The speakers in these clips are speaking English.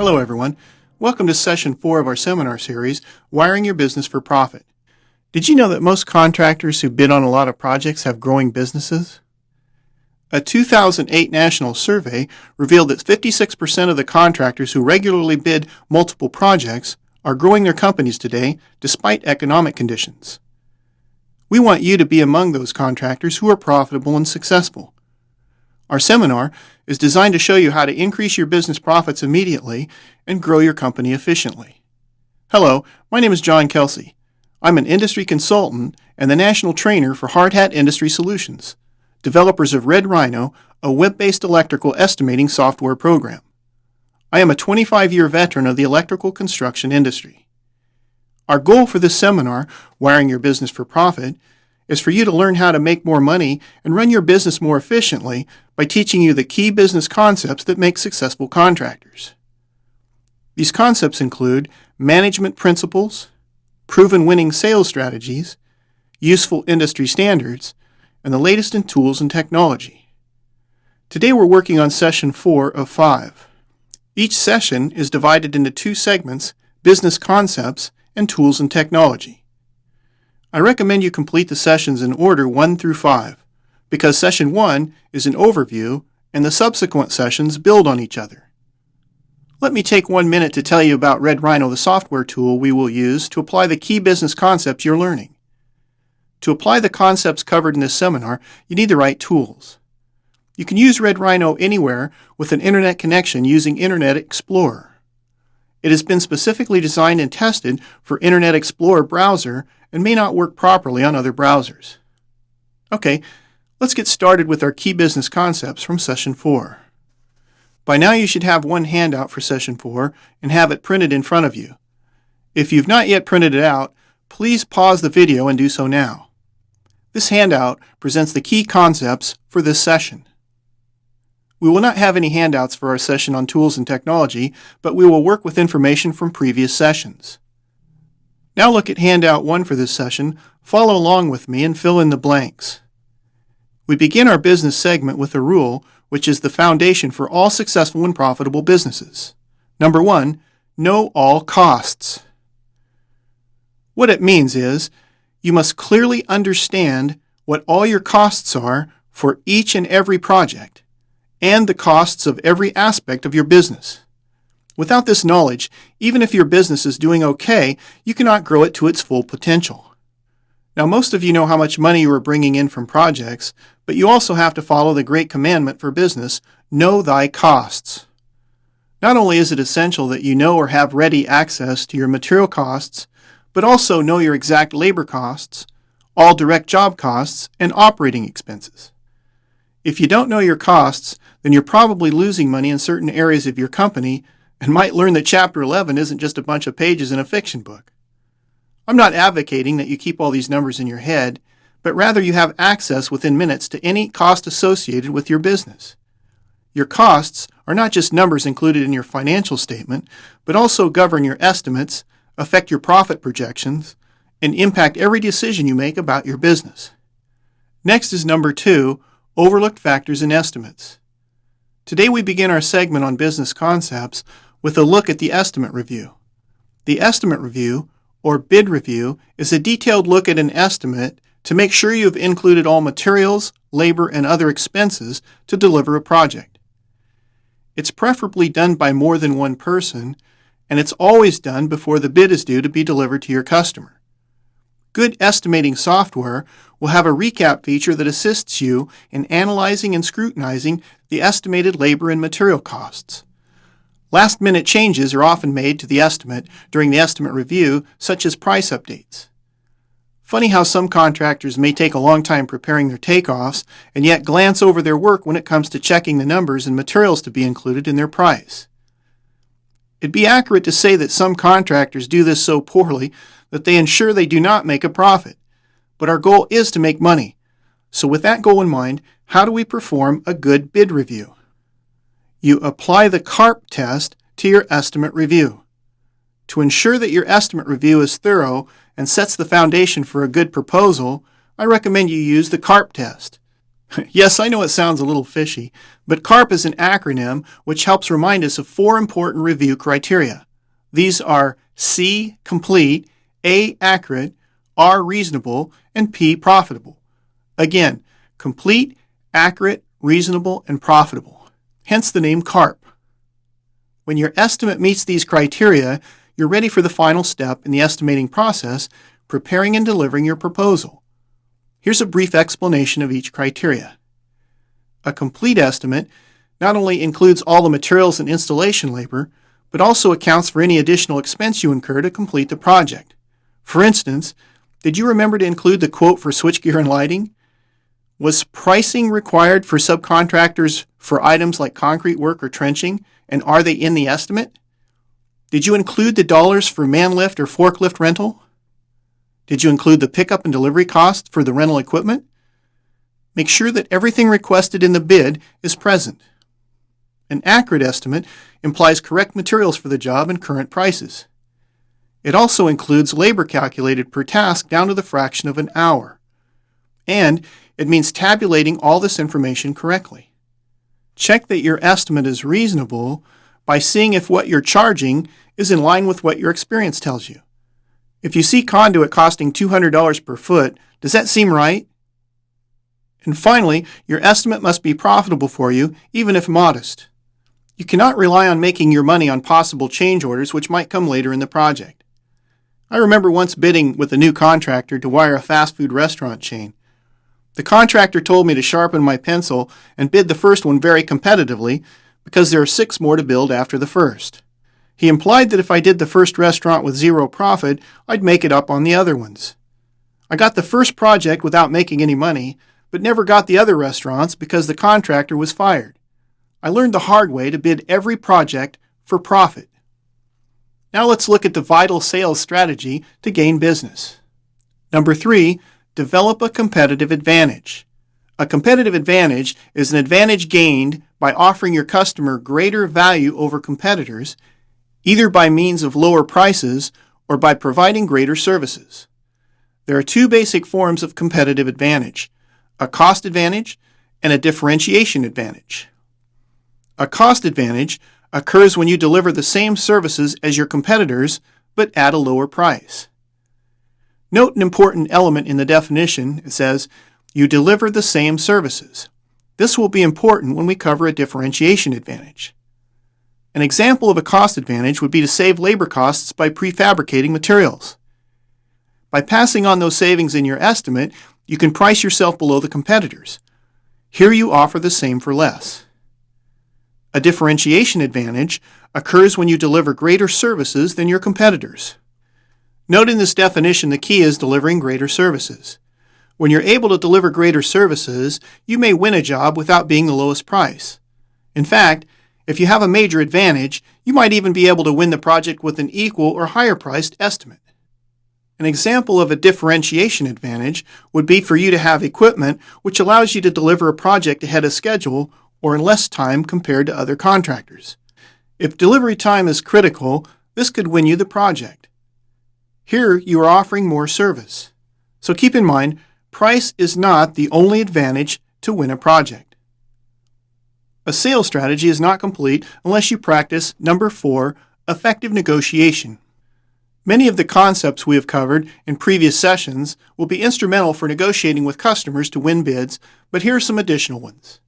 Hello everyone. Welcome to Session 4 of our seminar series, Wiring Your Business for Profit. Did you know that most contractors who bid on a lot of projects have growing businesses? A 2008 national survey revealed that 56% of the contractors who regularly bid multiple projects are growing their companies today despite economic conditions. We want you to be among those contractors who are profitable and successful. Our seminar is designed to show you how to increase your business profits immediately and grow your company efficiently. Hello, my name is John Kelsey. I'm an industry consultant and the national trainer for Hard Hat Industry Solutions, developers of Rhino, a web-based electrical estimating software program. I am a 25-year veteran of the electrical construction industry. Our goal for this seminar, Wiring Your Business for Profit, is for you to learn how to make more money and run your business more efficiently by teaching you the key business concepts that make successful contractors. These concepts include management principles, proven winning sales strategies, useful industry standards, and the latest in tools and technology. Today we're working on Session 4 of 5. Each session is divided into 2 segments, business concepts and tools and technology. I recommend you complete the sessions in order 1 through 5, because Session 1 is an overview and the subsequent sessions build on each other. Let me take 1 minute to tell you about Rhino, the software tool we will use to apply the key business concepts you're learning. To apply the concepts covered in this seminar, you need the right tools. You can use Rhino anywhere with an internet connection using Internet Explorer. It has been specifically designed and tested for Internet Explorer browser and may not work properly on other browsers. Okay, let's get started with our key business concepts from Session 4. By now you should have one handout for Session 4 and have it printed in front of you. If you've not yet printed it out, please pause the video and do so now. This handout presents the key concepts for this session. We will not have any handouts for our session on tools and technology, but we will work with information from previous sessions. Now look at handout 1 for this session, follow along with me and fill in the blanks. We begin our business segment with a rule which is the foundation for all successful and profitable businesses. Number 1, know all costs. What it means is, you must clearly understand what all your costs are for each and every project, and the costs of every aspect of your business. Without this knowledge, even if your business is doing okay, you cannot grow it to its full potential. Now, most of you know how much money you are bringing in from projects, but you also have to follow the great commandment for business, know thy costs. Not only is it essential that you know or have ready access to your material costs, but also know your exact labor costs, all direct job costs, and operating expenses. If you don't know your costs, then you're probably losing money in certain areas of your company and might learn that Chapter 11 isn't just a bunch of pages in a fiction book. I'm not advocating that you keep all these numbers in your head, but rather you have access within minutes to any cost associated with your business. Your costs are not just numbers included in your financial statement, but also govern your estimates, affect your profit projections, and impact every decision you make about your business. Next is number 2, overlooked factors and estimates. Today we begin our segment on business concepts with a look at the estimate review. The estimate review, or bid review, is a detailed look at an estimate to make sure you have included all materials, labor, and other expenses to deliver a project. It's preferably done by more than one person, and it's always done before the bid is due to be delivered to your customer. Good estimating software will have a recap feature that assists you in analyzing and scrutinizing the estimated labor and material costs. Last-minute changes are often made to the estimate during the estimate review, such as price updates. Funny how some contractors may take a long time preparing their takeoffs and yet glance over their work when it comes to checking the numbers and materials to be included in their price. It'd be accurate to say that some contractors do this so poorly that they ensure they do not make a profit. But our goal is to make money. So with that goal in mind, how do we perform a good bid review? You apply the CARP test to your estimate review. To ensure that your estimate review is thorough and sets the foundation for a good proposal, I recommend you use the CARP test. Yes, I know it sounds a little fishy, but CARP is an acronym which helps remind us of 4 important review criteria. These are C, complete, A, accurate, R, reasonable, and P, profitable. Again, complete, accurate, reasonable, and profitable. Hence the name CARP. When your estimate meets these criteria, you're ready for the final step in the estimating process, preparing and delivering your proposal. Here's a brief explanation of each criteria. A complete estimate not only includes all the materials and installation labor, but also accounts for any additional expense you incur to complete the project. For instance, did you remember to include the quote for switchgear and lighting? Was pricing required for subcontractors for items like concrete work or trenching, and are they in the estimate? Did you include the dollars for man lift or forklift rental? Did you include the pickup and delivery costs for the rental equipment? Make sure that everything requested in the bid is present. An accurate estimate implies correct materials for the job and current prices. It also includes labor calculated per task down to the fraction of an hour. And it means tabulating all this information correctly. Check that your estimate is reasonable by seeing if what you're charging is in line with what your experience tells you. If you see conduit costing $200 per foot, does that seem right? And finally, your estimate must be profitable for you, even if modest. You cannot rely on making your money on possible change orders which might come later in the project. I remember once bidding with a new contractor to wire a fast food restaurant chain. The contractor told me to sharpen my pencil and bid the first one very competitively because there are 6 more to build after the first. He implied that if I did the first restaurant with 0 profit, I'd make it up on the other ones. I got the first project without making any money, but never got the other restaurants because the contractor was fired. I learned the hard way to bid every project for profit. Now let's look at the vital sales strategy to gain business. Number 3, develop a competitive advantage. A competitive advantage is an advantage gained by offering your customer greater value over competitors, either by means of lower prices or by providing greater services. There are 2 basic forms of competitive advantage: a cost advantage and a differentiation advantage. A cost advantage occurs when you deliver the same services as your competitors, but at a lower price. Note an important element in the definition. It says, you deliver the same services. This will be important when we cover a differentiation advantage. An example of a cost advantage would be to save labor costs by prefabricating materials. By passing on those savings in your estimate, you can price yourself below the competitors. Here you offer the same for less. A differentiation advantage occurs when you deliver greater services than your competitors. Note in this definition the key is delivering greater services. When you're able to deliver greater services, you may win a job without being the lowest price. In fact, if you have a major advantage, you might even be able to win the project with an equal or higher priced estimate. An example of a differentiation advantage would be for you to have equipment which allows you to deliver a project ahead of schedule or in less time compared to other contractors. If delivery time is critical, this could win you the project. Here you are offering more service. So keep in mind, price is not the only advantage to win a project. A sales strategy is not complete unless you practice number 4, effective negotiation. Many of the concepts we have covered in previous sessions will be instrumental for negotiating with customers to win bids, but here are some additional ones.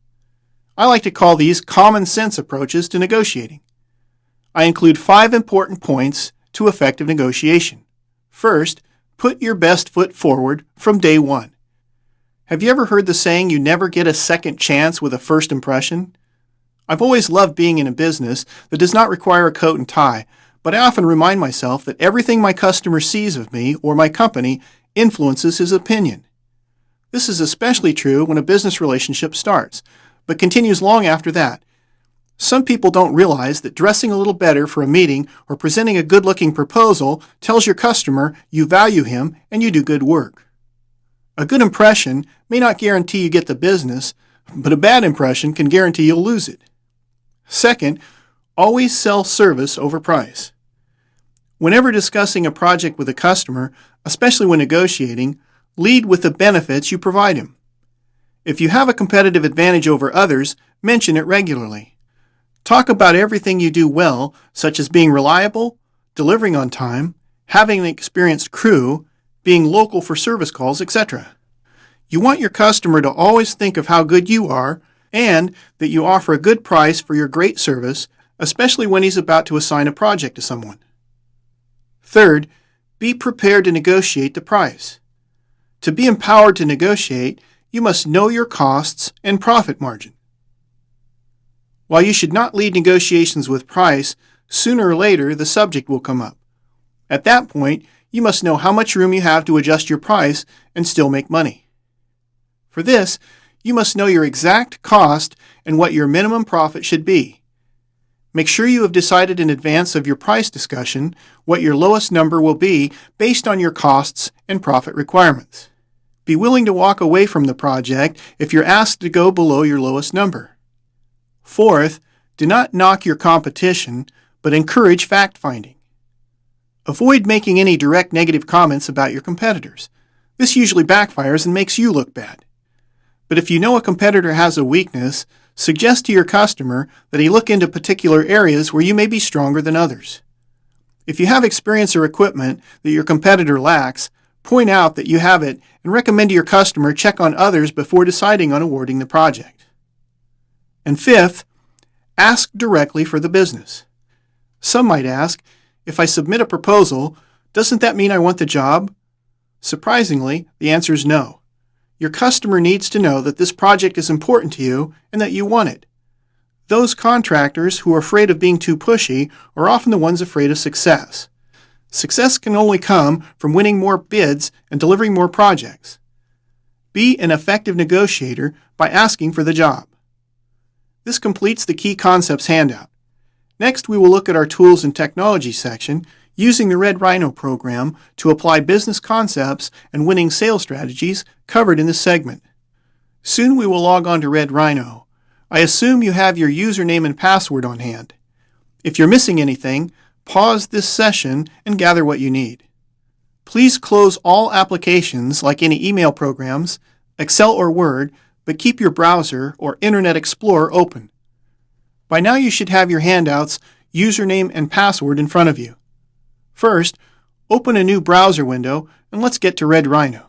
I like to call these common sense approaches to negotiating. I include 5 important points to effective negotiation. First, put your best foot forward from day one. Have you ever heard the saying, you never get a second chance with a first impression? I've always loved being in a business that does not require a coat and tie, but I often remind myself that everything my customer sees of me or my company influences his opinion. This is especially true when a business relationship starts, but continues long after that. Some people don't realize that dressing a little better for a meeting or presenting a good-looking proposal tells your customer you value him and you do good work. A good impression may not guarantee you get the business, but a bad impression can guarantee you'll lose it. Second, always sell service over price. Whenever discussing a project with a customer, especially when negotiating, lead with the benefits you provide him. If you have a competitive advantage over others, mention it regularly. Talk about everything you do well, such as being reliable, delivering on time, having an experienced crew, being local for service calls, etc. You want your customer to always think of how good you are and that you offer a good price for your great service, especially when he's about to assign a project to someone. Third, be prepared to negotiate the price. To be empowered to negotiate, you must know your costs and profit margin. While you should not lead negotiations with price, sooner or later the subject will come up. At that point, you must know how much room you have to adjust your price and still make money. For this, you must know your exact cost and what your minimum profit should be. Make sure you have decided in advance of your price discussion what your lowest number will be based on your costs and profit requirements. Be willing to walk away from the project if you're asked to go below your lowest number. Fourth, do not knock your competition, but encourage fact-finding. Avoid making any direct negative comments about your competitors. This usually backfires and makes you look bad. But if you know a competitor has a weakness, suggest to your customer that he look into particular areas where you may be stronger than others. If you have experience or equipment that your competitor lacks, point out that you have it and recommend to your customer check on others before deciding on awarding the project. And fifth, ask directly for the business. Some might ask, if I submit a proposal, doesn't that mean I want the job? Surprisingly, the answer is no. Your customer needs to know that this project is important to you and that you want it. Those contractors who are afraid of being too pushy are often the ones afraid of success. Success can only come from winning more bids and delivering more projects. Be an effective negotiator by asking for the job. This completes the Key Concepts handout. Next, we will look at our Tools and Technology section using the Red Rhino program to apply business concepts and winning sales strategies covered in this segment. Soon we will log on to Red Rhino. I assume you have your username and password on hand. If you're missing anything, pause this session and gather what you need. Please close all applications like any email programs, Excel or Word, but keep your browser or Internet Explorer open. By now you should have your handouts, username and password in front of you. First, open a new browser window and let's get to Red Rhino.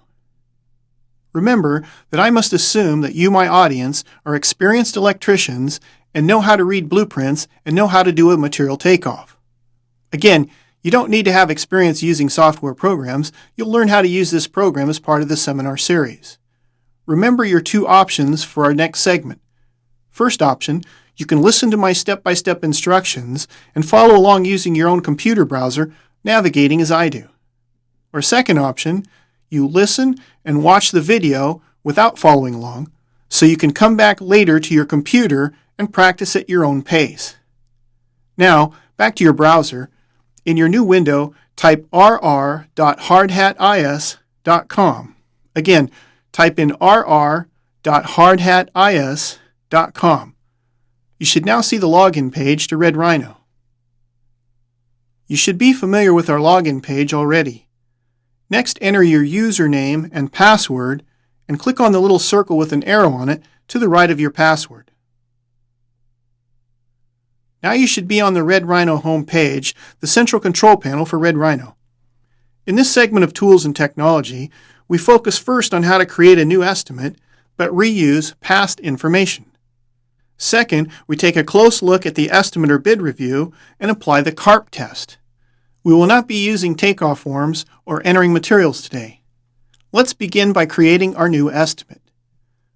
Remember that I must assume that you, my audience, are experienced electricians and know how to read blueprints and know how to do a material takeoff. Again, you don't need to have experience using software programs. You'll learn how to use this program as part of the seminar series. Remember your two options for our next segment. First option, you can listen to my step-by-step instructions and follow along using your own computer browser, navigating as I do. Or second option, you listen and watch the video without following along, so you can come back later to your computer and practice at your own pace. Now, back to your browser. In your new window, type rr.hardhatis.com. Again, type in rr.hardhatis.com. You should now see the login page to Red Rhino. You should be familiar with our login page already. Next, enter your username and password and click on the little circle with an arrow on it to the right of your password. Now you should be on the Red Rhino home page, the central control panel for Red Rhino. In this segment of Tools and Technology, we focus first on how to create a new estimate, but reuse past information. Second, we take a close look at the estimate or bid review and apply the CARP test. We will not be using takeoff forms or entering materials today. Let's begin by creating our new estimate.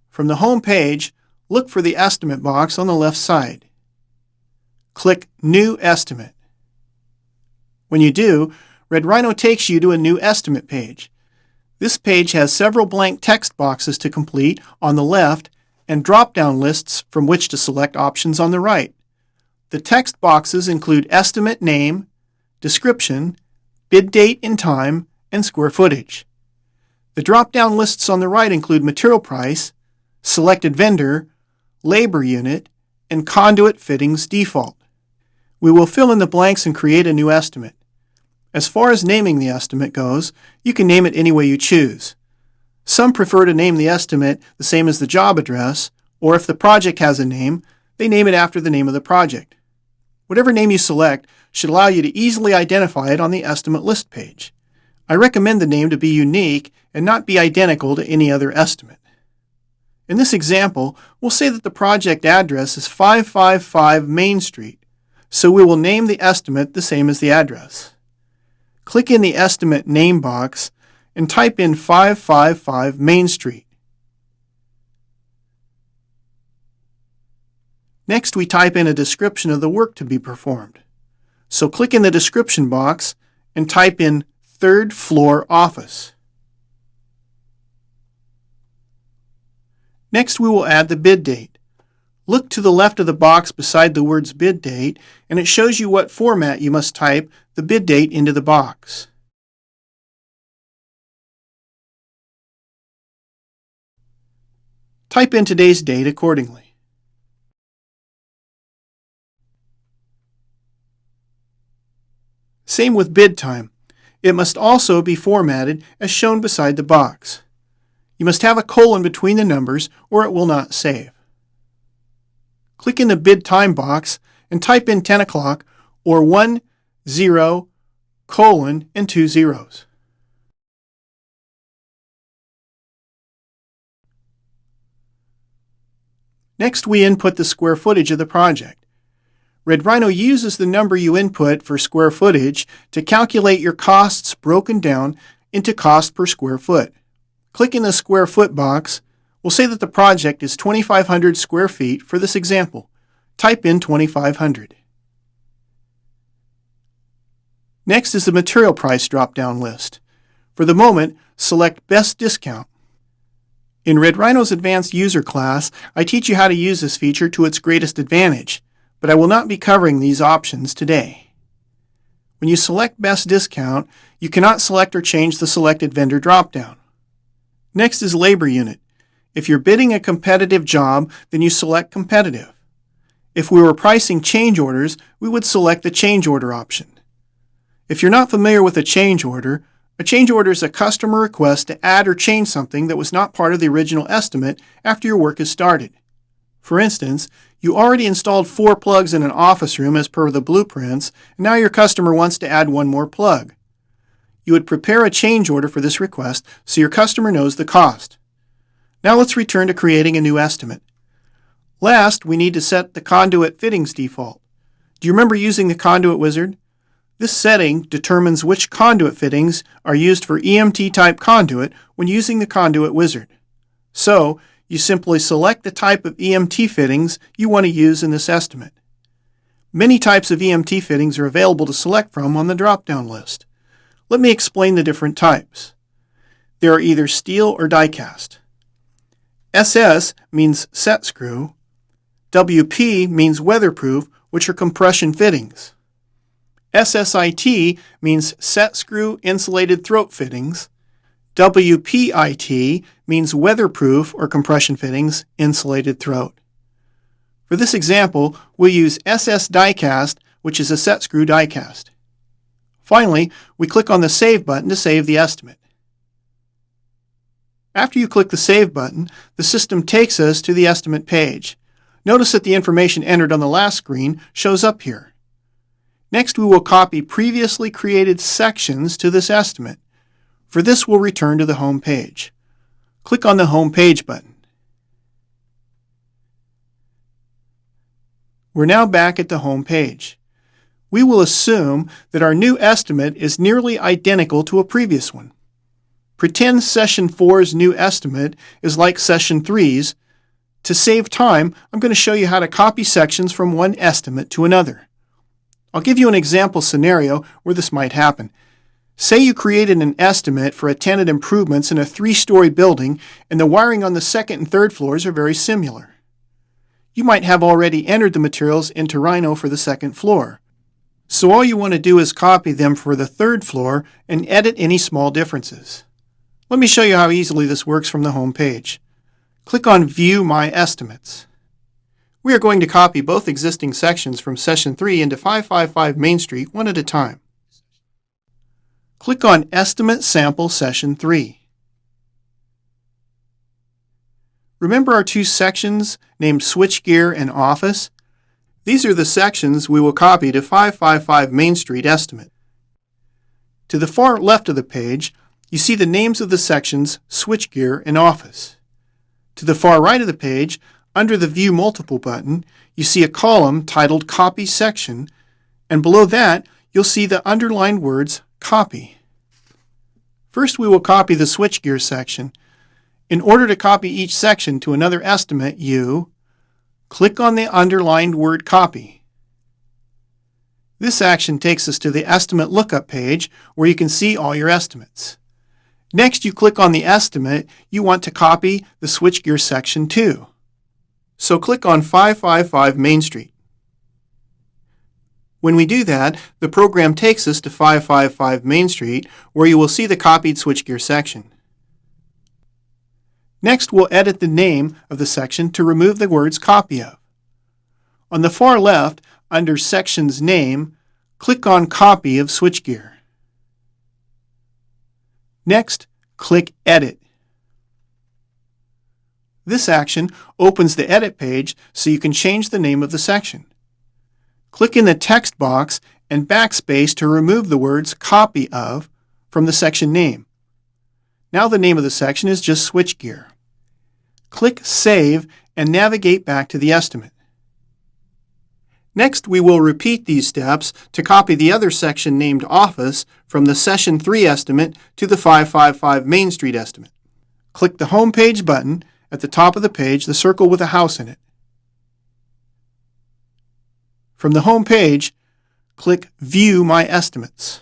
From the home page, look for the estimate box on the left side. Click New Estimate. When you do, Red Rhino takes you to a new estimate page. This page has several blank text boxes to complete on the left and drop-down lists from which to select options on the right. The text boxes include estimate name, description, bid date and time, and square footage. The drop-down lists on the right include material price, selected vendor, labor unit, and conduit fittings default. We will fill in the blanks and create a new estimate. As far as naming the estimate goes, you can name it any way you choose. Some prefer to name the estimate the same as the job address, or if the project has a name, they name it after the name of the project. Whatever name you select should allow you to easily identify it on the estimate list page. I recommend the name to be unique and not be identical to any other estimate. In this example, we'll say that the project address is 555 Main Street, so we will name the estimate the same as the address. Click in the estimate name box and type in 555 Main Street. Next, we type in a description of the work to be performed. So click in the description box and type in third floor office. Next, we will add the bid date. Look to the left of the box beside the words bid date, and it shows you what format you must type the bid date into the box. Type in today's date accordingly. Same with bid time. It must also be formatted as shown beside the box. You must have a colon between the numbers or it will not save. Click in the bid time box and type in 10 o'clock or 10 colon and 2 zeros. Next, we input the square footage of the project. Rhino uses the number you input for square footage to calculate your costs broken down into cost per square foot. Click in the square foot box. We'll say that the project is 2,500 square feet for this example. Type in 2,500. Next is the material price drop-down list. For the moment, select Best Discount. In Rhino's Advanced User class, I teach you how to use this feature to its greatest advantage, but I will not be covering these options today. When you select Best Discount, you cannot select or change the selected vendor drop-down. Next is labor unit. If you're bidding a competitive job, then you select competitive. If we were pricing change orders, we would select the change order option. If you're not familiar with a change order is a customer request to add or change something that was not part of the original estimate after your work is started. For instance, you already installed 4 plugs in an office room as per the blueprints, and now your customer wants to add 1 more plug. You would prepare a change order for this request so your customer knows the cost. Now let's return to creating a new estimate. Last, we need to set the conduit fittings default. Do you remember using the conduit wizard? This setting determines which conduit fittings are used for EMT type conduit when using the conduit wizard. So, you simply select the type of EMT fittings you want to use in this estimate. Many types of EMT fittings are available to select from on the drop-down list. Let me explain the different types. There are either steel or die-cast. SS means set screw. WP means weatherproof, which are compression fittings. SSIT means set screw insulated throat fittings. WPIT means weatherproof or compression fittings, insulated throat. For this example, we'll use SS die-cast, which is a set screw die-cast. Finally, we click on the Save button to save the estimate. After you click the Save button, the system takes us to the estimate page. Notice that the information entered on the last screen shows up here. Next, we will copy previously created sections to this estimate. For this, we'll return to the Home page. Click on the Home page button. We're now back at the Home page. We will assume that our new estimate is nearly identical to a previous one. Pretend Session 4's new estimate is like Session 3's. To save time, I'm going to show you how to copy sections from one estimate to another. I'll give you an example scenario where this might happen. Say you created an estimate for tenant improvements in a 3-story building and the wiring on the second and third floors are very similar. You might have already entered the materials into Rhino for the second floor. So all you want to do is copy them for the third floor and edit any small differences. Let me show you how easily this works from the Home page. Click on View My Estimates. We are going to copy both existing sections from Session 3 into 555 Main Street one at a time. Click on Estimate Sample Session 3. Remember our two sections named Switchgear and Office? These are the sections we will copy to 555 Main Street Estimate. To the far left of the page, you see the names of the sections Switchgear and Office. To the far right of the page, under the View Multiple button, you see a column titled Copy Section, and below that, you'll see the underlined words Copy. First, we will copy the Switchgear section. In order to copy each section to another estimate, you click on the underlined word Copy. This action takes us to the Estimate Lookup page where you can see all your estimates. Next, you click on the estimate you want to copy the Switchgear section to. So click on 555 Main Street. When we do that, the program takes us to 555 Main Street where you will see the copied switchgear section. Next, we'll edit the name of the section to remove the words copy of. On the far left, under Section's Name, click on Copy of Switchgear. Next, click Edit. This action opens the Edit page so you can change the name of the section. Click in the text box and backspace to remove the words Copy of from the section name. Now the name of the section is just Switchgear. Click Save and navigate back to the estimate. Next, we will repeat these steps to copy the other section named Office from the Session 3 estimate to the 555 Main Street estimate. Click the Home Page button at the top of the page, the circle with a house in it. From the home page, click View My Estimates.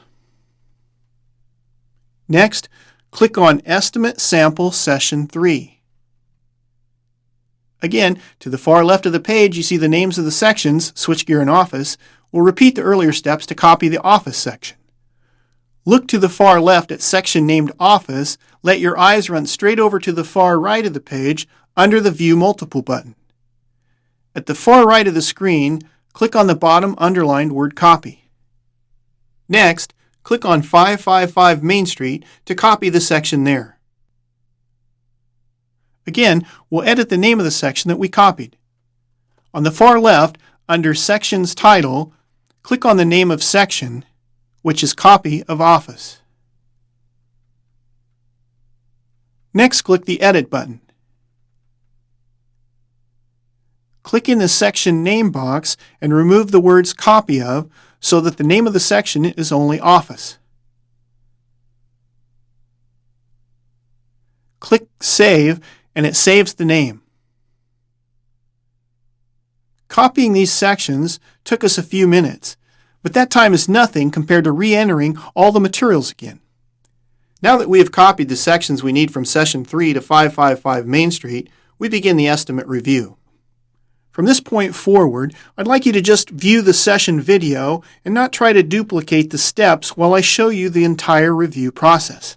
Next, click on Estimate Sample Session 3. Again, to the far left of the page, you see the names of the sections, Switchgear and Office. We'll repeat the earlier steps to copy the Office section. Look to the far left at section named Office. Let your eyes run straight over to the far right of the page under the View Multiple button. At the far right of the screen, click on the bottom underlined word Copy. Next, click on 555 Main Street to copy the section there. Again, we'll edit the name of the section that we copied. On the far left, under Section's Title, click on the name of section, which is Copy of Office. Next, click the Edit button. Click in the section name box and remove the words Copy of so that the name of the section is only Office. Click Save and it saves the name. Copying these sections took us a few minutes, but that time is nothing compared to re-entering all the materials again. Now that we have copied the sections we need from Session 3 to 555 Main Street, we begin the estimate review. From this point forward, I'd like you to just view the session video and not try to duplicate the steps while I show you the entire review process.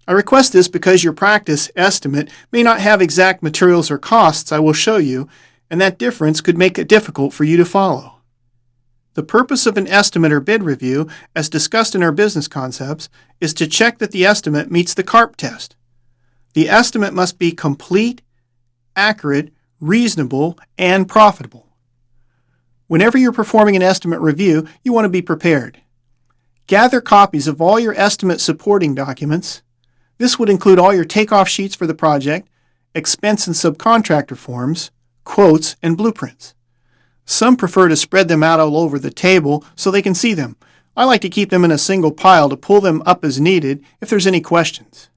I request this because your practice estimate may not have exact materials or costs I will show you, and that difference could make it difficult for you to follow. The purpose of an estimate or bid review, as discussed in our business concepts, is to check that the estimate meets the CARP test. The estimate must be complete, accurate, reasonable, and profitable. Whenever you're performing an estimate review, you want to be prepared. Gather copies of all your estimate supporting documents. This would include all your takeoff sheets for the project, expense and subcontractor forms, quotes, and blueprints. Some prefer to spread them out all over the table so they can see them. I like to keep them in a single pile to pull them up as needed if there's any questions.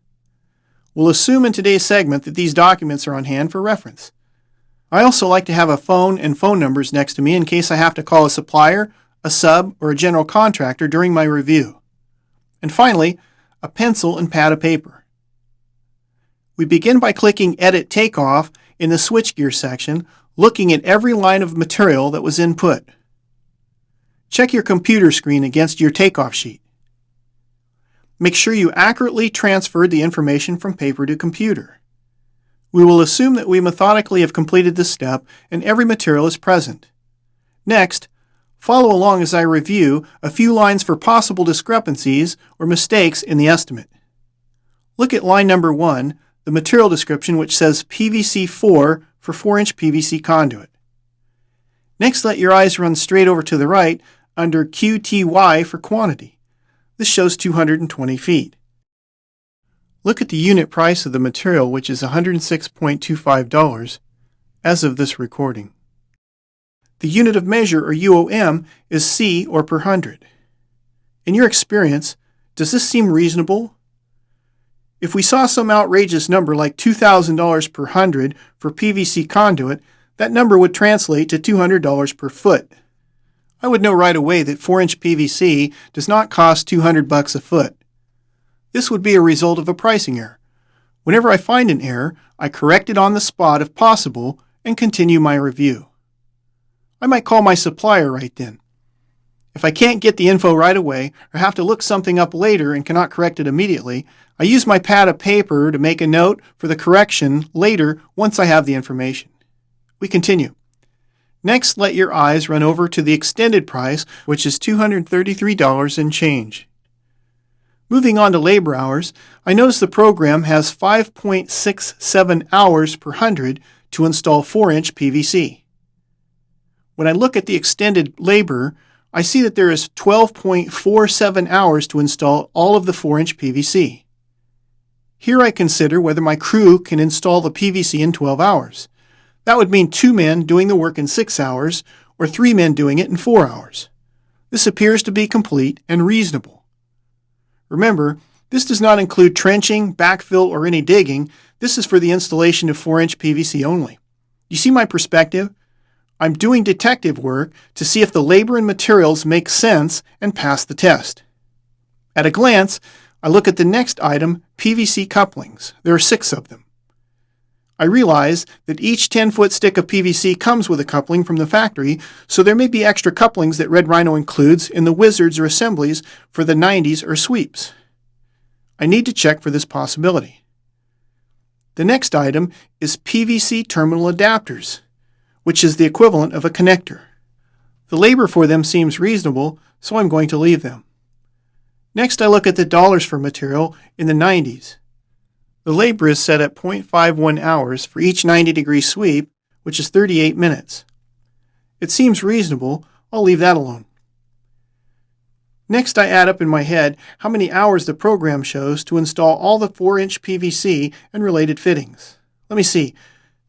We'll assume in today's segment that these documents are on hand for reference. I also like to have a phone and phone numbers next to me in case I have to call a supplier, a sub, or a general contractor during my review. And finally, a pencil and pad of paper. We begin by clicking Edit Takeoff in the Switchgear section, looking at every line of material that was input. Check your computer screen against your takeoff sheet. Make sure you accurately transferred the information from paper to computer. We will assume that we methodically have completed this step and every material is present. Next, follow along as I review a few lines for possible discrepancies or mistakes in the estimate. Look at line number 1, the material description which says PVC 4 for 4-inch PVC conduit. Next, let your eyes run straight over to the right under QTY for quantity. This shows 220 feet. Look at the unit price of the material, which is $106.25 as of this recording. The unit of measure, or UOM, is C, or per hundred. In your experience, does this seem reasonable? If we saw some outrageous number like $2,000 per hundred for PVC conduit, that number would translate to $200 per foot. I would know right away that 4-inch PVC does not cost $200 a foot. This would be a result of a pricing error. Whenever I find an error, I correct it on the spot if possible and continue my review. I might call my supplier right then. If I can't get the info right away or have to look something up later and cannot correct it immediately, I use my pad of paper to make a note for the correction later once I have the information. We continue. Next, let your eyes run over to the extended price, which is $233 and change. Moving on to labor hours, I notice the program has 5.67 hours per hundred to install 4-inch PVC. When I look at the extended labor, I see that there is 12.47 hours to install all of the 4-inch PVC. Here I consider whether my crew can install the PVC in 12 hours. That would mean 2 men doing the work in 6 hours, or 3 men doing it in 4 hours. This appears to be complete and reasonable. Remember, this does not include trenching, backfill, or any digging. This is for the installation of 4-inch PVC only. You see my perspective? I'm doing detective work to see if the labor and materials make sense and pass the test. At a glance, I look at the next item, PVC couplings. There are 6 of them. I realize that each 10-foot stick of PVC comes with a coupling from the factory, so there may be extra couplings that Red Rhino includes in the wizards or assemblies for the 90s or sweeps. I need to check for this possibility. The next item is PVC terminal adapters, which is the equivalent of a connector. The labor for them seems reasonable, so I'm going to leave them. Next, I look at the dollars for material in the 90s. The labor is set at 0.51 hours for each 90-degree sweep, which is 38 minutes. It seems reasonable. I'll leave that alone. Next, I add up in my head how many hours the program shows to install all the 4-inch PVC and related fittings. Let me see.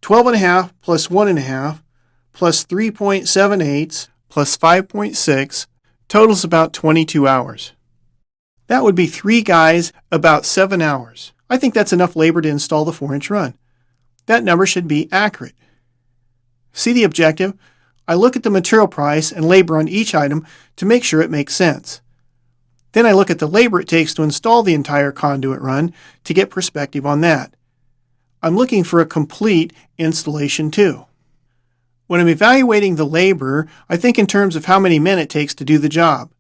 12.5 plus 1.5 plus 3.78 plus 5.6 totals about 22 hours. That would be 3 guys, about 7 hours. I think that's enough labor to install the 4-inch run. That number should be accurate. See the objective? I look at the material price and labor on each item to make sure it makes sense. Then I look at the labor it takes to install the entire conduit run to get perspective on that. I'm looking for a complete installation too. When I'm evaluating the labor, I think in terms of how many men it takes to do the job.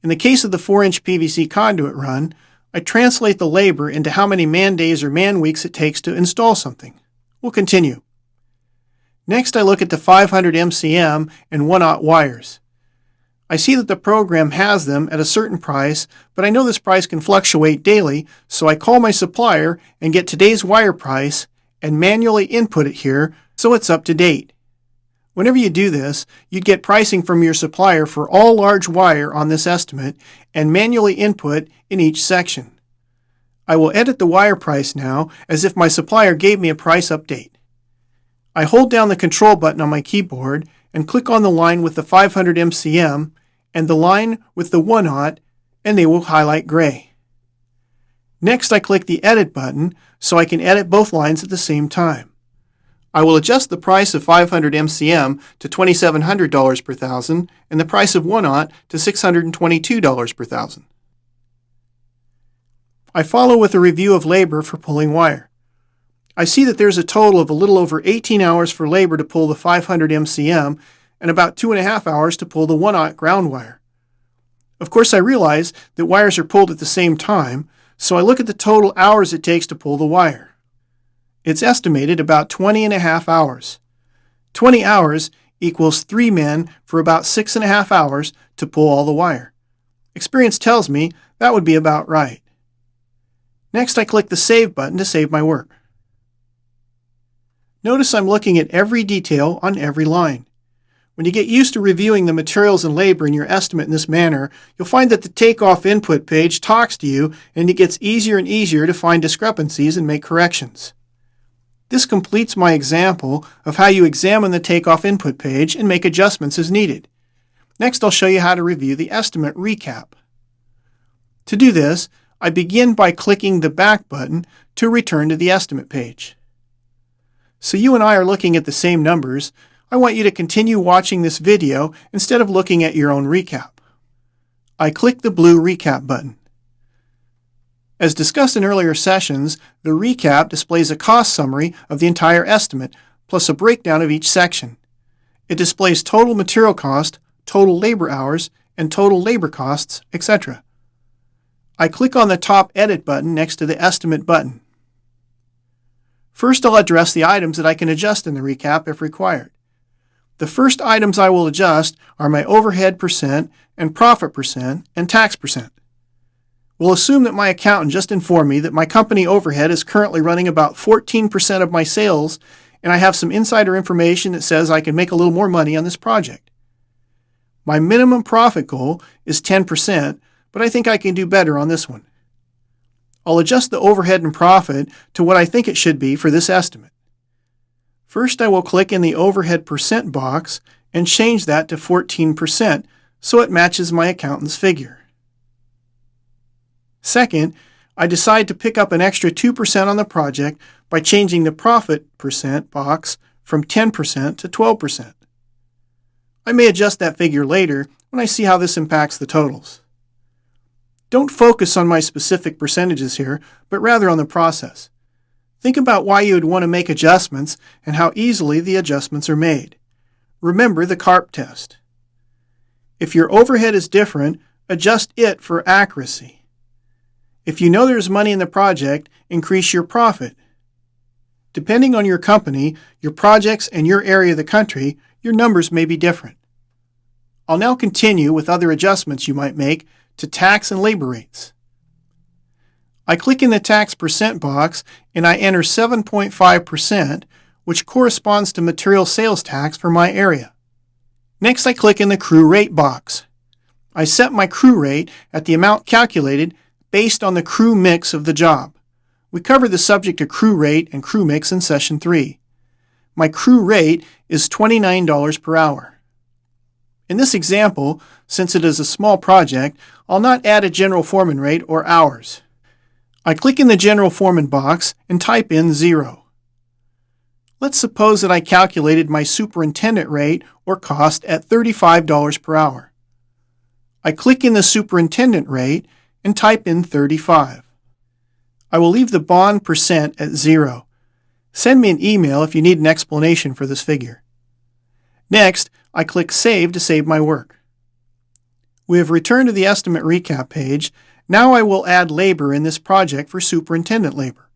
In the case of the 4-inch PVC conduit run, I translate the labor into how many man days or man weeks it takes to install something. We'll continue. Next, I look at the 500 MCM and 1/0 wires. I see that the program has them at a certain price, but I know this price can fluctuate daily, so I call my supplier and get today's wire price and manually input it here so it's up to date. Whenever you do this, you'd get pricing from your supplier for all large wire on this estimate and manually input in each section. I will edit the wire price now as if my supplier gave me a price update. I hold down the control button on my keyboard and click on the line with the 500 MCM and the line with the 1/0, and they will highlight gray. Next, I click the Edit button so I can edit both lines at the same time. I will adjust the price of 500 MCM to $2,700 per thousand and the price of 1/0 to $622 per thousand. I follow with a review of labor for pulling wire. I see that there's a total of a little over 18 hours for labor to pull the 500 MCM and about 2.5 hours to pull the 1/0 ground wire. Of course, I realize that wires are pulled at the same time, so I look at the total hours it takes to pull the wire. It's estimated about 20.5 hours. 20 hours equals 3 men for about 6.5 hours to pull all the wire. Experience tells me that would be about right. Next, I click the Save button to save my work. Notice I'm looking at every detail on every line. When you get used to reviewing the materials and labor in your estimate in this manner, you'll find that the takeoff input page talks to you, and it gets easier and easier to find discrepancies and make corrections. This completes my example of how you examine the takeoff input page and make adjustments as needed. Next, I'll show you how to review the estimate recap. To do this, I begin by clicking the back button to return to the estimate page. So you and I are looking at the same numbers. I want you to continue watching this video instead of looking at your own recap. I click the blue recap button. As discussed in earlier sessions, the recap displays a cost summary of the entire estimate, plus a breakdown of each section. It displays total material cost, total labor hours, and total labor costs, etc. I click on the top Edit button next to the Estimate button. First, I'll address the items that I can adjust in the recap if required. The first items I will adjust are my overhead percent and profit percent and tax percent. We'll assume that my accountant just informed me that my company overhead is currently running about 14% of my sales, and I have some insider information that says I can make a little more money on this project. My minimum profit goal is 10%, but I think I can do better on this one. I'll adjust the overhead and profit to what I think it should be for this estimate. First, I will click in the overhead percent box and change that to 14% so it matches my accountant's figure. Second, I decide to pick up an extra 2% on the project by changing the profit percent box from 10% to 12%. I may adjust that figure later when I see how this impacts the totals. Don't focus on my specific percentages here, but rather on the process. Think about why you would want to make adjustments and how easily the adjustments are made. Remember the CARP test. If your overhead is different, adjust it for accuracy. If you know there's money in the project, increase your profit. Depending on your company, your projects, and your area of the country, your numbers may be different. I'll now continue with other adjustments you might make to tax and labor rates. I click in the tax percent box and I enter 7.5%, which corresponds to material sales tax for my area. Next, I click in the crew rate box. I set my crew rate at the amount calculated based on the crew mix of the job. We covered the subject of crew rate and crew mix in Session 3. My crew rate is $29 per hour. In this example, since it is a small project, I'll not add a general foreman rate or hours. I click in the general foreman box and type in 0. Let's suppose that I calculated my superintendent rate or cost at $35 per hour. I click in the superintendent rate and type in 35. I will leave the bond percent at 0. Send me an email if you need an explanation for this figure. Next, I click Save to save my work. We have returned to the estimate recap page. Now I will add labor in this project for superintendent labor.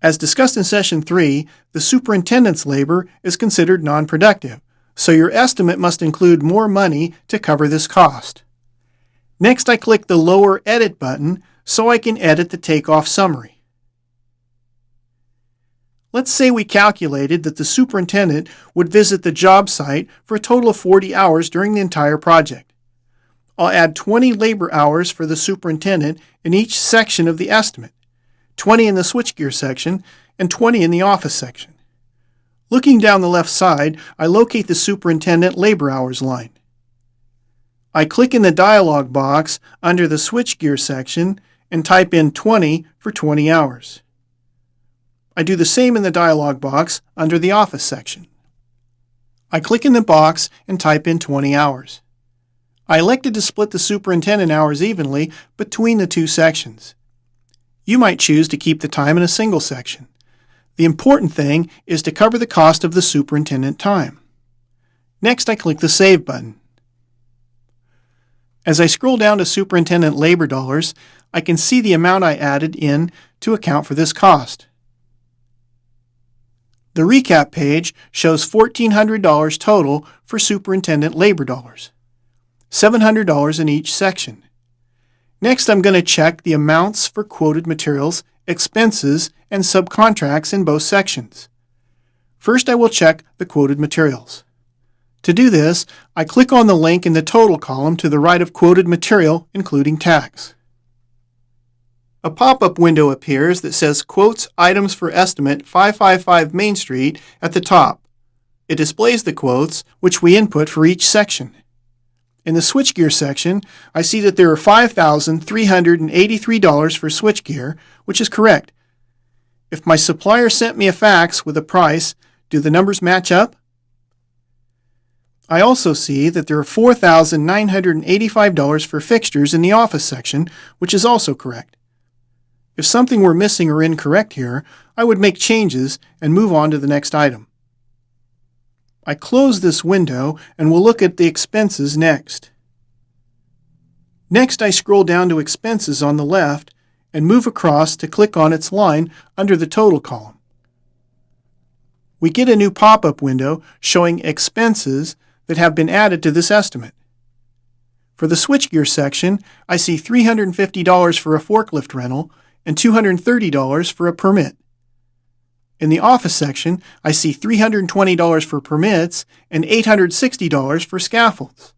As discussed in Session 3, the superintendent's labor is considered non-productive, so your estimate must include more money to cover this cost. Next, I click the lower Edit button so I can edit the takeoff summary. Let's say we calculated that the superintendent would visit the job site for a total of 40 hours during the entire project. I'll add 20 labor hours for the superintendent in each section of the estimate, 20 in the switchgear section and 20 in the office section. Looking down the left side, I locate the superintendent labor hours line. I click in the dialog box under the switchgear section and type in 20 for 20 hours. I do the same in the dialog box under the office section. I click in the box and type in 20 hours. I elected to split the superintendent hours evenly between the two sections. You might choose to keep the time in a single section. The important thing is to cover the cost of the superintendent time. Next, I click the Save button. As I scroll down to superintendent labor dollars, I can see the amount I added in to account for this cost. The recap page shows $1,400 total for superintendent labor dollars, $700 in each section. Next, I'm going to check the amounts for quoted materials, expenses, and subcontracts in both sections. First, I will check the quoted materials. To do this, I click on the link in the total column to the right of quoted material, including tax. A pop-up window appears that says Quotes Items for Estimate 555 Main Street at the top. It displays the quotes, which we input for each section. In the switchgear section, I see that there are $5,383 for switchgear, which is correct. If my supplier sent me a fax with a price, do the numbers match up? I also see that there are $4,985 for fixtures in the office section, which is also correct. If something were missing or incorrect here, I would make changes and move on to the next item. I close this window and will look at the expenses next. Next, I scroll down to Expenses on the left and move across to click on its line under the total column. We get a new pop-up window showing expenses that have been added to this estimate. For the switchgear section, I see $350 for a forklift rental and $230 for a permit. In the office section, I see $320 for permits and $860 for scaffolds.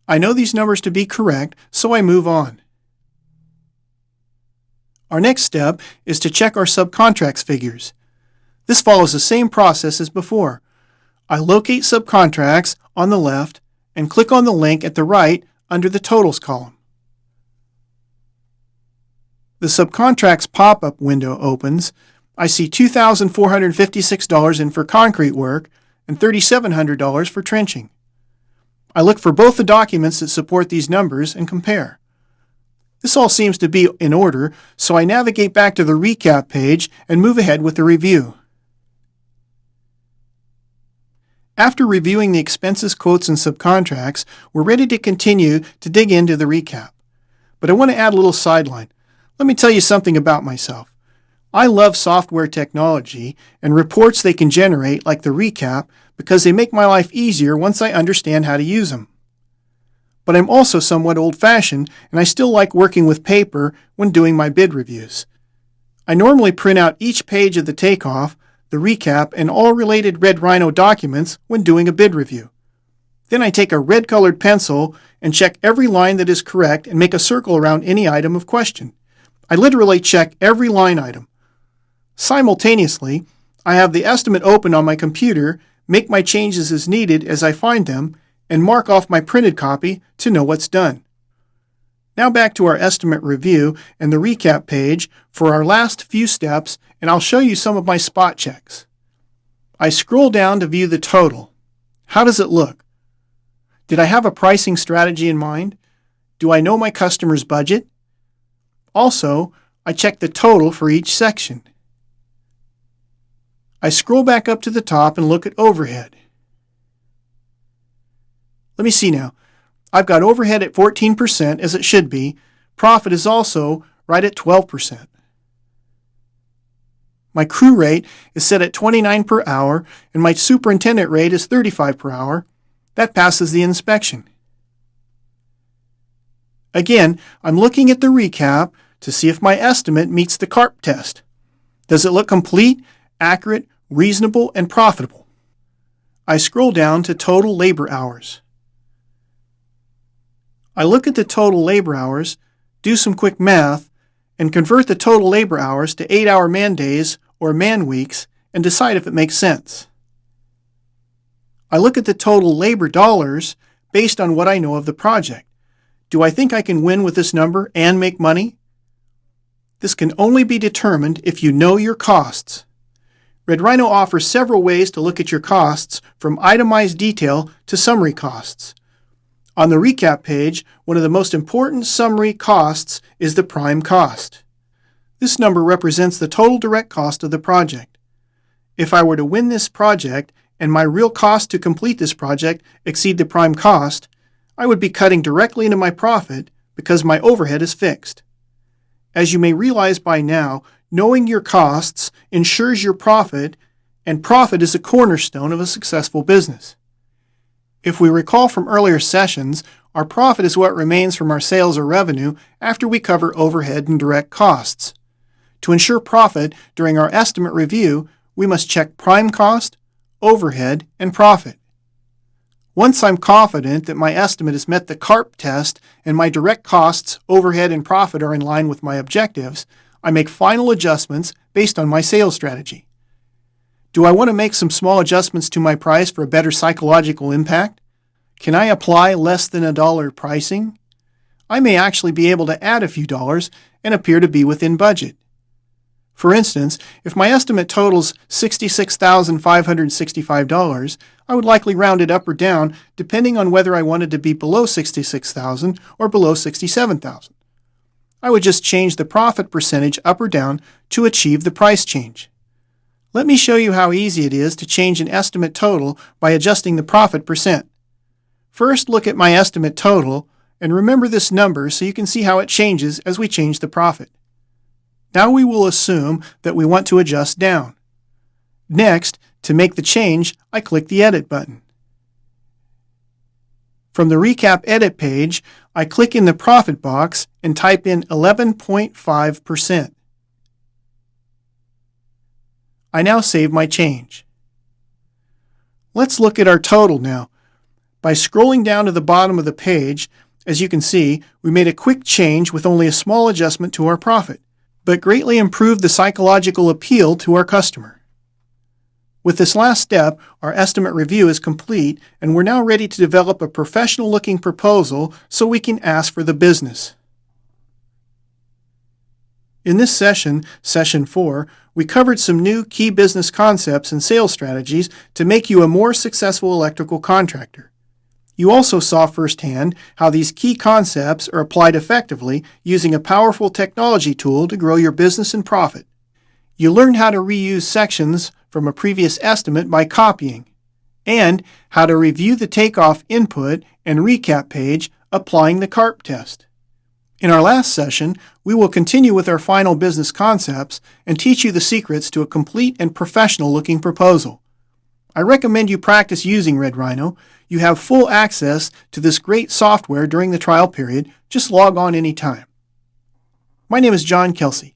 I know these numbers to be correct, so I move on. Our next step is to check our subcontracts figures. This follows the same process as before. I locate subcontracts on the left and click on the link at the right under the Totals column. The Subcontracts pop-up window opens. I see $2,456 in for concrete work and $3,700 for trenching. I look for both the documents that support these numbers and compare. This all seems to be in order, so I navigate back to the recap page and move ahead with the review. After reviewing the expenses, quotes, and subcontracts, we're ready to continue to dig into the recap. But I want to add a little sideline. Let me tell you something about myself. I love software technology and reports they can generate like the recap because they make my life easier once I understand how to use them. But I'm also somewhat old-fashioned and I still like working with paper when doing my bid reviews. I normally print out each page of the takeoff, the recap, and all related red Rhino documents when doing a bid review. Then I take a red-colored pencil and check every line that is correct and make a circle around any item of question. I literally check every line item. Simultaneously, I have the estimate open on my computer, make my changes as needed as I find them, and mark off my printed copy to know what's done. Now back to our estimate review and the recap page for our last few steps, and I'll show you some of my spot checks. I scroll down to view the total. How does it look? Did I have a pricing strategy in mind? Do I know my customer's budget? Also, I check the total for each section. I scroll back up to the top and look at overhead. Let me see now. I've got overhead at 14% as it should be. Profit is also right at 12%. My crew rate is set at 29 per hour and my superintendent rate is 35 per hour. That passes the inspection. Again, I'm looking at the recap to see if my estimate meets the CARP test. Does it look complete, accurate, reasonable, and profitable? I scroll down to total labor hours. I look at the total labor hours, do some quick math, and convert the total labor hours to 8-hour man days or man weeks and decide if it makes sense. I look at the total labor dollars based on what I know of the project. Do I think I can win with this number and make money? This can only be determined if you know your costs. Red Rhino offers several ways to look at your costs, from itemized detail to summary costs. On the recap page, one of the most important summary costs is the prime cost. This number represents the total direct cost of the project. If I were to win this project and my real cost to complete this project exceed the prime cost, I would be cutting directly into my profit because my overhead is fixed. As you may realize by now, knowing your costs ensures your profit, and profit is a cornerstone of a successful business. If we recall from earlier sessions, our profit is what remains from our sales or revenue after we cover overhead and direct costs. To ensure profit during our estimate review, we must check prime cost, overhead, and profit. Once I'm confident that my estimate has met the CARP test and my direct costs, overhead, and profit are in line with my objectives, I make final adjustments based on my sales strategy. Do I want to make some small adjustments to my price for a better psychological impact? Can I apply less than $1 pricing? I may actually be able to add a few dollars and appear to be within budget. For instance, if my estimate totals $66,565, I would likely round it up or down depending on whether I wanted to be below $66,000 or below $67,000. I would just change the profit percentage up or down to achieve the price change. Let me show you how easy it is to change an estimate total by adjusting the profit percent. First, look at my estimate total and remember this number so you can see how it changes as we change the profit. Now we will assume that we want to adjust down. Next, to make the change, I click the Edit button. From the Recap Edit page, I click in the Profit box and type in 11.5%. I now save my change. Let's look at our total now. By scrolling down to the bottom of the page, as you can see, we made a quick change with only a small adjustment to our profit, but greatly improved the psychological appeal to our customer. With this last step, our estimate review is complete, and we're now ready to develop a professional-looking proposal so we can ask for the business. In this session, Session 4, we covered some new key business concepts and sales strategies to make you a more successful electrical contractor. You also saw firsthand how these key concepts are applied effectively using a powerful technology tool to grow your business and profit. You learned how to reuse sections from a previous estimate by copying, and how to review the takeoff input and recap page applying the CARP test. In our last session, we will continue with our final business concepts and teach you the secrets to a complete and professional-looking proposal. I recommend you practice using Red Rhino. You have full access to this great software during the trial period. Just log on anytime. My name is John Kelsey.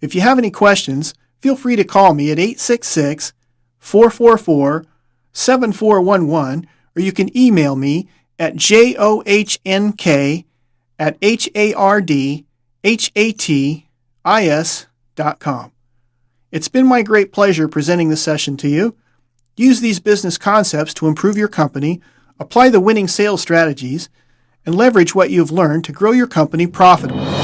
If you have any questions, feel free to call me at 866-444-7411, or you can email me at johnk@hardhatis.com. It's been my great pleasure presenting this session to you. Use these business concepts to improve your company, apply the winning sales strategies, and leverage what you've learned to grow your company profitably.